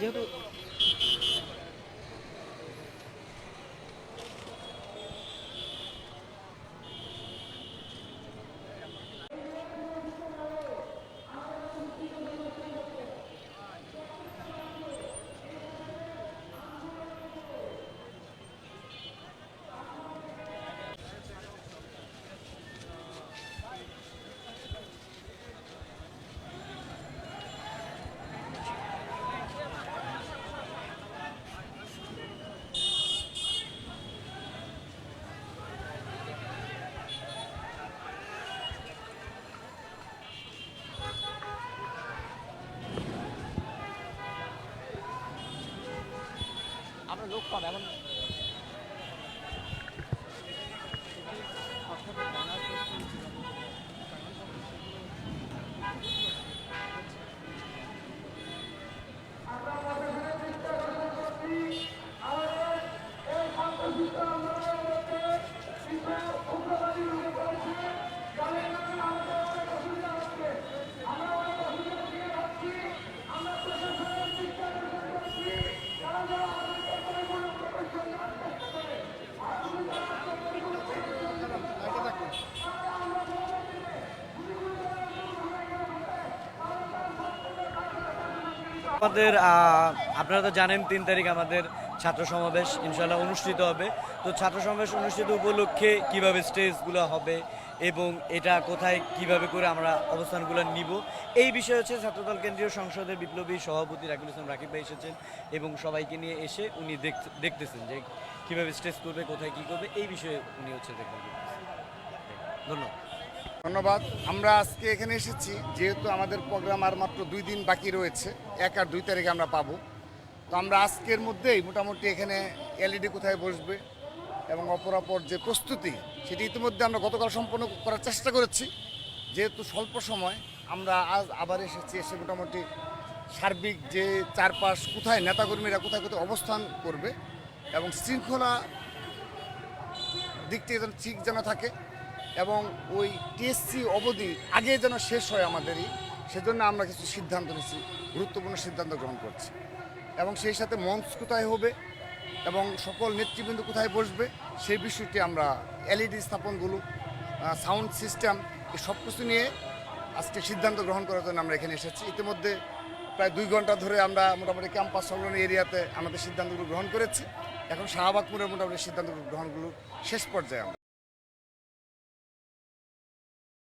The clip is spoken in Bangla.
যেহেতু আমরা লোক কম এখন আমাদের আপনারা তো জানেন ৩ তারিখ আমাদের ছাত্র সমাবেশ ইনশাল্লাহ অনুষ্ঠিত হবে। তো ছাত্র সমাবেশ অনুষ্ঠিত উপলক্ষে কিভাবে স্টেজগুলো হবে এবং এটা কোথায় কিভাবে করে আমরা অবস্থানগুলো নিব, এই বিষয়ে হচ্ছে ছাত্রদল কেন্দ্রীয় সংসদের বিপ্লবী সভাপতি রাকিবুল ইসলাম রাকিব ভাই এসেছেন এবং সবাইকে নিয়ে এসে উনি দেখতেছেন যে কীভাবে স্টেজ করবে, কোথায় কী করবে, এই বিষয়ে উনি হচ্ছে দেখবেন। ধন্যবাদ। ধন্যবাদ। আমরা আজকে এখানে এসেছি যেহেতু আমাদের প্রোগ্রাম আর মাত্র 2 দিন বাকি রয়েছে, 1 আর 2 তারিখে আমরা পাবো। তো আমরা আজকের মধ্যেই মোটামুটি এখানে এলইডি কোথায় বসবে এবং অপরাপর যে প্রস্তুতি সেটি ইতিমধ্যে আমরা গতকাল সম্পন্ন করার চেষ্টা করেছি। যেহেতু স্বল্প সময় আমরা আজ আবার এসেছি, এসে মোটামুটি সার্বিক যে চারপাশ কোথায় নেতাকর্মীরা কোথায় কোথায় অবস্থান করবে এবং শৃঙ্খলা দিক থেকে যেন ঠিক যেন থাকে এবং ওই টিএসসি অবধি আগে যেন শেষ হয় আমাদেরই, সেজন্য আমরা কিছু সিদ্ধান্ত নিচ্ছি, গুরুত্বপূর্ণ সিদ্ধান্ত গ্রহণ করছি। এবং সেই সাথে মঞ্চ কোথায় হবে এবং সকল নেতৃবৃন্দ কোথায় বসবে সেই বিষয়টি আমরা এলইডি স্থাপনগুলো, সাউন্ড সিস্টেম, এই সব কিছু নিয়ে আজকে সিদ্ধান্ত গ্রহণ করার জন্য আমরা এখানে এসেছি। ইতিমধ্যে প্রায় 2 ঘন্টা ধরে আমরা মোটামুটি ক্যাম্পাস সংলগ্ন এরিয়াতে আমাদের সিদ্ধান্তগুলো গ্রহণ করেছি। এখন শাহবাগ মোড়ে মোটামুটি সিদ্ধান্ত গ্রহণগুলো শেষ পর্যায়ে আমরা